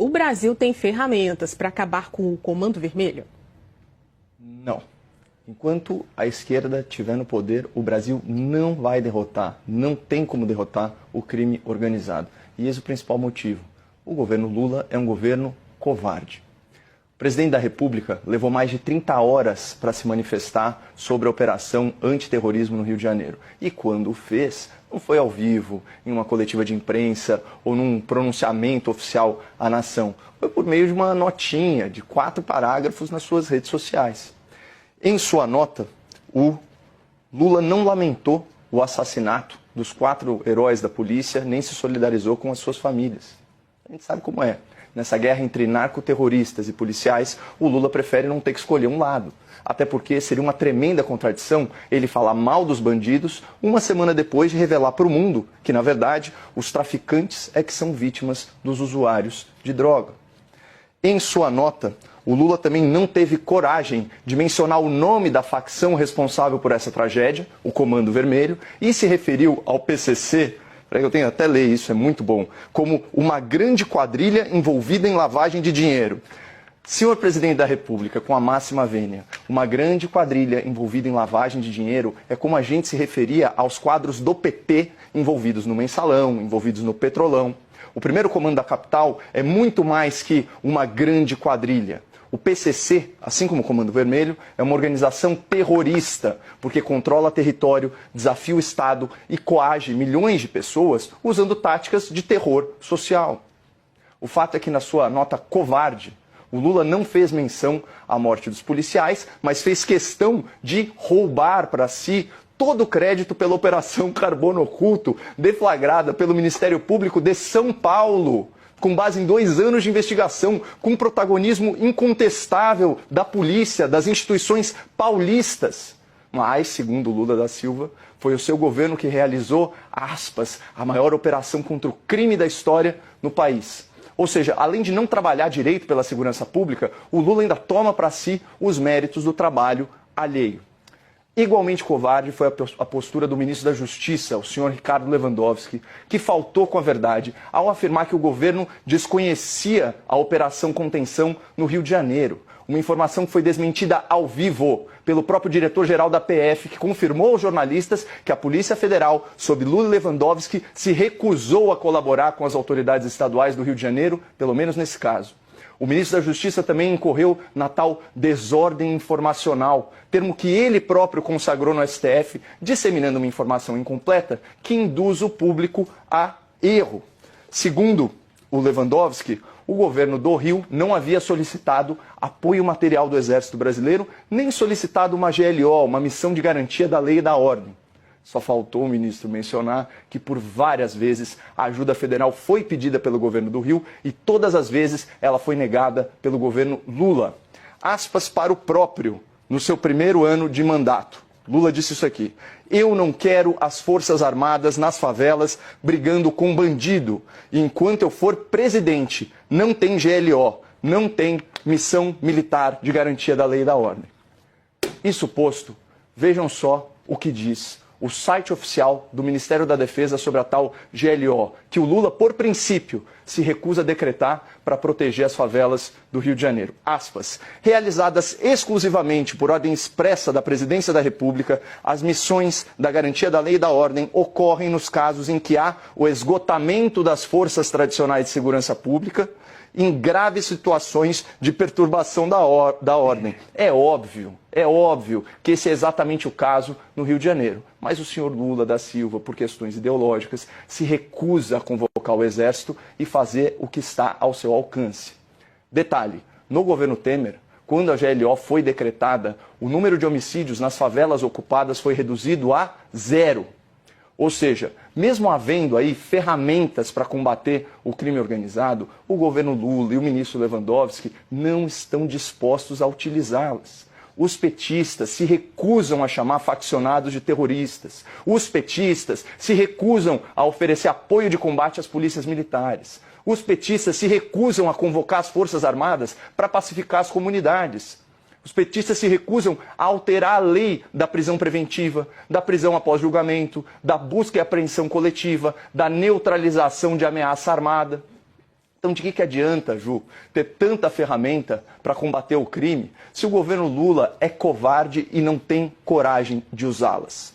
O Brasil tem ferramentas para acabar com o Comando Vermelho? Não. Enquanto a esquerda estiver no poder, o Brasil não vai derrotar, não tem como derrotar o crime organizado. E esse é o principal motivo. O governo Lula é um governo covarde. O presidente da República levou mais de 30 horas para se manifestar sobre a operação antiterrorismo no Rio de Janeiro. E quando o fez, não foi ao vivo, em uma coletiva de imprensa ou num pronunciamento oficial à nação. Foi por meio de uma notinha de 4 parágrafos nas suas redes sociais. Em sua nota, o Lula não lamentou o assassinato dos 4 heróis da polícia, nem se solidarizou com as suas famílias. A gente sabe como é. Nessa guerra entre narcoterroristas e policiais, o Lula prefere não ter que escolher um lado. Até porque seria uma tremenda contradição ele falar mal dos bandidos uma semana depois de revelar para o mundo que, na verdade, os traficantes é que são vítimas dos usuários de droga. Em sua nota, o Lula também não teve coragem de mencionar o nome da facção responsável por essa tragédia, o Comando Vermelho, e se referiu ao PCC, eu tenho até ler isso, é muito bom, como uma grande quadrilha envolvida em lavagem de dinheiro. Senhor Presidente da República, com a máxima vênia, uma grande quadrilha envolvida em lavagem de dinheiro é como a gente se referia aos quadros do PT envolvidos no Mensalão, envolvidos no Petrolão. O primeiro comando da capital é muito mais que uma grande quadrilha. O PCC, assim como o Comando Vermelho, é uma organização terrorista, porque controla território, desafia o Estado e coage milhões de pessoas usando táticas de terror social. O fato é que na sua nota covarde, o Lula não fez menção à morte dos policiais, mas fez questão de roubar para si todo o crédito pela Operação Carbono Oculto, deflagrada pelo Ministério Público de São Paulo, com base em 2 anos de investigação, com protagonismo incontestável da polícia, das instituições paulistas. Mas, segundo Lula da Silva, foi o seu governo que realizou, aspas, a maior operação contra o crime da história no país. Ou seja, além de não trabalhar direito pela segurança pública, o Lula ainda toma para si os méritos do trabalho alheio. Igualmente covarde foi a postura do ministro da Justiça, o senhor Ricardo Lewandowski, que faltou com a verdade ao afirmar que o governo desconhecia a Operação Contenção no Rio de Janeiro. Uma informação que foi desmentida ao vivo pelo próprio diretor-geral da PF, que confirmou aos jornalistas que a Polícia Federal, sob Lula e Lewandowski, se recusou a colaborar com as autoridades estaduais do Rio de Janeiro, pelo menos nesse caso. O ministro da Justiça também incorreu na tal desordem informacional, termo que ele próprio consagrou no STF, disseminando uma informação incompleta que induz o público a erro. Segundo o Lewandowski, o governo do Rio não havia solicitado apoio material do Exército Brasileiro, nem solicitado uma GLO, uma missão de garantia da lei e da ordem. Só faltou o ministro mencionar que por várias vezes a ajuda federal foi pedida pelo governo do Rio e todas as vezes ela foi negada pelo governo Lula. Aspas para o próprio, no seu primeiro ano de mandato. Lula disse isso aqui: eu não quero as Forças Armadas nas favelas brigando com bandido. E enquanto eu for presidente, não tem GLO, não tem missão militar de garantia da lei e da ordem. Isso posto, vejam só o que diz o site oficial do Ministério da Defesa sobre a tal GLO, que o Lula, por princípio, se recusa a decretar para proteger as favelas do Rio de Janeiro. Aspas, realizadas exclusivamente por ordem expressa da Presidência da República, as missões da garantia da lei e da ordem ocorrem nos casos em que há o esgotamento das forças tradicionais de segurança pública, em graves situações de perturbação da ordem. É óbvio que esse é exatamente o caso no Rio de Janeiro. Mas o senhor Lula da Silva, por questões ideológicas, se recusa a convocar o Exército e fazer o que está ao seu alcance. Detalhe, no governo Temer, quando a GLO foi decretada, o número de homicídios nas favelas ocupadas foi reduzido a 0. Ou seja, mesmo havendo aí ferramentas para combater o crime organizado, o governo Lula e o ministro Lewandowski não estão dispostos a utilizá-las. Os petistas se recusam a chamar faccionados de terroristas. Os petistas se recusam a oferecer apoio de combate às polícias militares. Os petistas se recusam a convocar as Forças Armadas para pacificar as comunidades. Os petistas se recusam a alterar a lei da prisão preventiva, da prisão após julgamento, da busca e apreensão coletiva, da neutralização de ameaça armada. Então, de que adianta, Ju, ter tanta ferramenta para combater o crime se o governo Lula é covarde e não tem coragem de usá-las?